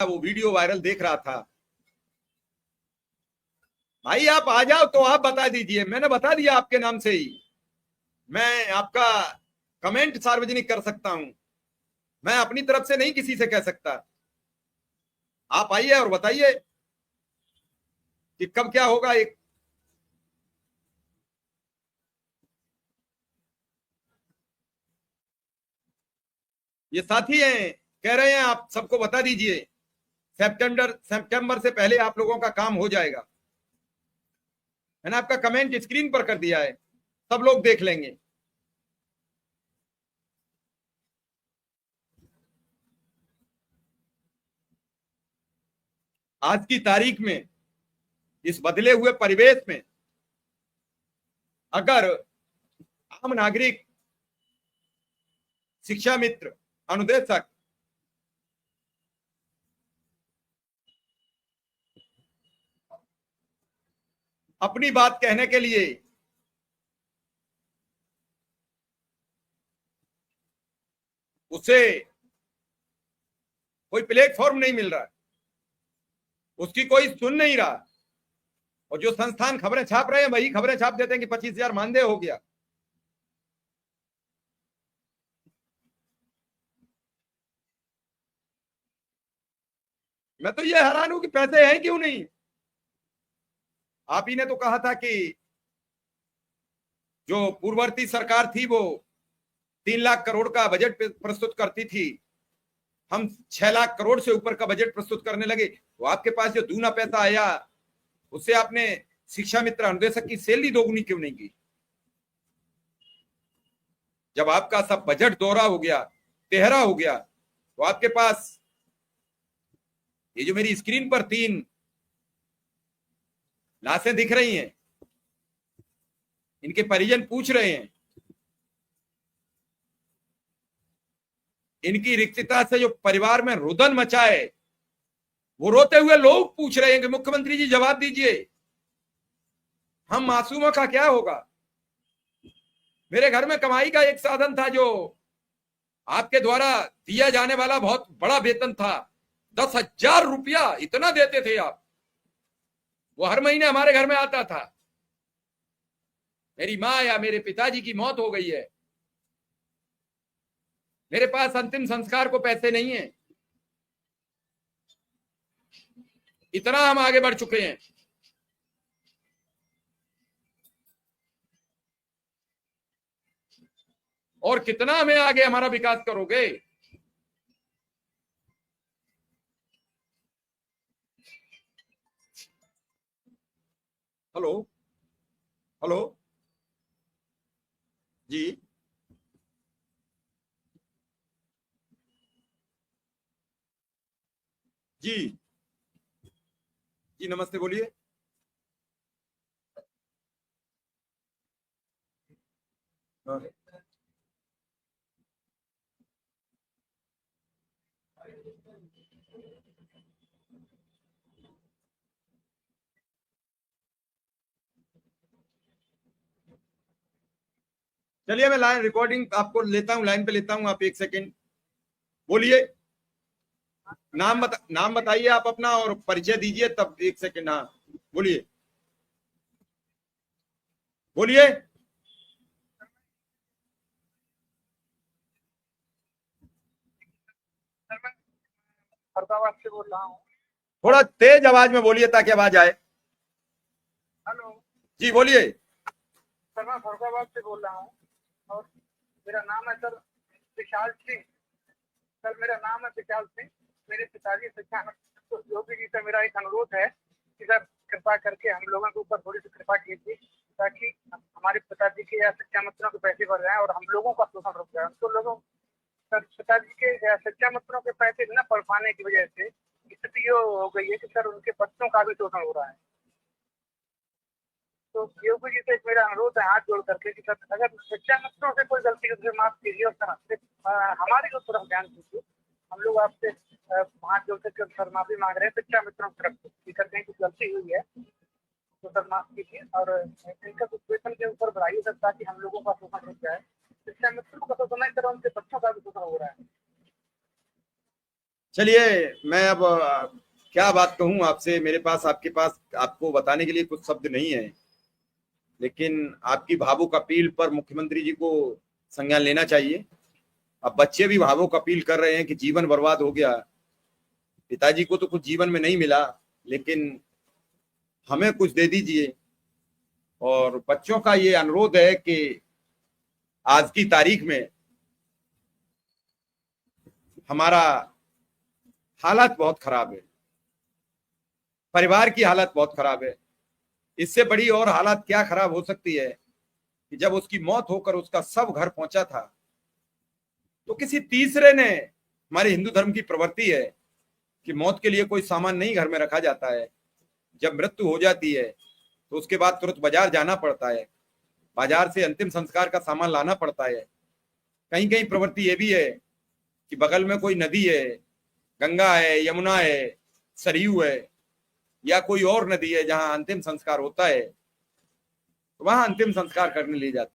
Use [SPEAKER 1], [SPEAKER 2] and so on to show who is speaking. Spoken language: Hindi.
[SPEAKER 1] वो वीडियो वायरल देख रहा था। भाई आप आ जाओ तो आप बता दीजिए, मैंने बता दिया आपके नाम से ही। मैं आपका कमेंट सार्वजनिक कर सकता हूं, मैं अपनी तरफ से नहीं किसी से कह सकता। आप आइए और बताइए कि कब क्या होगा। एक ये साथी हैं, कह रहे हैं आप सबको बता दीजिए, सितंबर सितंबर से पहले आप लोगों का काम हो जाएगा। मैंने आपका कमेंट स्क्रीन पर कर दिया है, सब लोग देख लेंगे। आज की तारीख में, इस बदले हुए परिवेश में, अगर आम नागरिक, शिक्षा मित्र, अनुदेशक अपनी बात कहने के लिए उसे कोई प्लेटफॉर्म नहीं मिल रहा, उसकी कोई सुन नहीं रहा, और जो संस्थान खबरें छाप रहे हैं वही खबरें छाप देते हैं कि 25,000 मानदेय हो गया। मैं तो ये हैरान हूं कि पैसे हैं क्यों नहीं। आप ही ने तो कहा था कि जो पूर्ववर्ती सरकार थी वो 3 लाख करोड़ का बजट प्रस्तुत करती थी, हम 6 लाख करोड़ से ऊपर का बजट प्रस्तुत करने लगे, तो आपके पास जो दूना पैसा आया उससे आपने शिक्षा मित्र अनुदेशक की सैलरी दोगुनी क्यों नहीं की। जब आपका सब बजट दोहरा हो गया, तेहरा हो गया, तो आपके पास ये जो मेरी स्क्रीन पर 3 लाशें दिख रही हैं, इनके परिजन पूछ रहे हैं, इनकी रिक्तता से जो परिवार में रुदन मचा है, वो रोते हुए लोग पूछ रहे हैं कि मुख्यमंत्री जी जवाब दीजिए, हम मासूमों का क्या होगा। मेरे घर में कमाई का एक साधन था, जो आपके द्वारा दिया जाने वाला बहुत बड़ा वेतन था, 10,000 रुपया इतना देते थे आप, वो हर महीने हमारे घर में आता था। मेरी माँ या मेरे पिताजी की मौत हो गई है, मेरे पास अंतिम संस्कार को पैसे नहीं है, इतना हम आगे बढ़ चुके हैं। और कितना हमें आगे हमारा विकास करोगे। हेलो, हेलो जी, जी, जी नमस्ते, बोलिए। हाँ। चलिए मैं लाइन रिकॉर्डिंग आपको लेता हूँ, लाइन पे लेता हूँ, आप 1 सेकेंड बोलिए। नाम बताइए आप अपना और परिचय दीजिए, तब 1 सेकेंड। हाँ बोलिए, बोलिए।
[SPEAKER 2] फरुखाबाद से बोल रहा हूँ।
[SPEAKER 1] थोड़ा तेज आवाज में बोलिए ताकि आवाज आए।
[SPEAKER 2] हेलो
[SPEAKER 1] जी बोलिए।
[SPEAKER 2] सर, मैं फरुखाबाद से बोल रहा हूँ और मेरा नाम है सर विशाल सिंह। सर मेरा नाम है विशाल सिंह। मेरे पिताजी शिक्षा योगी जी से मेरा एक अनुरोध है कि सर कृपा करके हम लोगों के ऊपर थोड़ी सी कृपा कीजिए, ताकि हमारे पिताजी के या शिक्षा मित्रों के पैसे बढ़ जाए और हम लोगों का शोषण रुक जाए। तो लोगों सर पिताजी के या शिक्षा मित्रों के पैसे न पढ़ पाने की वजह से स्थिति ये हो गई है कि सर उनके बच्चों का भी शोषण हो रहा है। तो योगी जी से एक मेरा अनुरोध है हाथ जोड़ करके कि सर अगर शिक्षा मित्रों से कोई गलती उसे माफ कीजिए और सर हमसे हमारी जो तरफ ध्यान दीजिए। हम लोग आपसे हाथ जोड़ करके सर माफी मांग रहे हैं शिक्षा मित्रों की तरफ से, करते हैं कुछ गलती हुई है तो सर माफ कीजिए और इनका कुछ वेतन के ऊपर बढ़ाइए सर, ताकि हम लोगों का शोषण रुक जाए। शिक्षा मित्रों का तो समय सर उनके बच्चों का भी शोषण हो रहा है।
[SPEAKER 1] चलिए, मैं अब क्या बात कहूं आपसे, मेरे पास आपके पास आपको बताने के लिए कुछ शब्द नहीं है। लेकिन आपकी भावुक अपील पर मुख्यमंत्री जी को संज्ञान लेना चाहिए। अब बच्चे भी भावुक अपील कर रहे हैं कि जीवन बर्बाद हो गया, पिताजी को तो कुछ जीवन में नहीं मिला, लेकिन हमें कुछ दे दीजिए। और बच्चों का ये अनुरोध है कि आज की तारीख में हमारा हालत बहुत खराब है, परिवार की हालत बहुत खराब है। इससे बड़ी और हालत क्या खराब हो सकती है कि जब उसकी मौत होकर उसका शव घर पहुंचा था तो किसी तीसरे ने, हमारे हिंदू धर्म की प्रवृत्ति है कि मौत के लिए कोई सामान नहीं घर में रखा जाता है। जब मृत्यु हो जाती है तो उसके बाद तुरंत बाजार जाना पड़ता है, बाजार से अंतिम संस्कार का सामान लाना पड़ता है। कहीं कहीं प्रवृत्ति ये भी है कि बगल में कोई नदी है, गंगा है, यमुना है, सरयू है, या कोई और नदी है जहां अंतिम संस्कार होता है, तो वहां अंतिम संस्कार करने ले जाते हैं।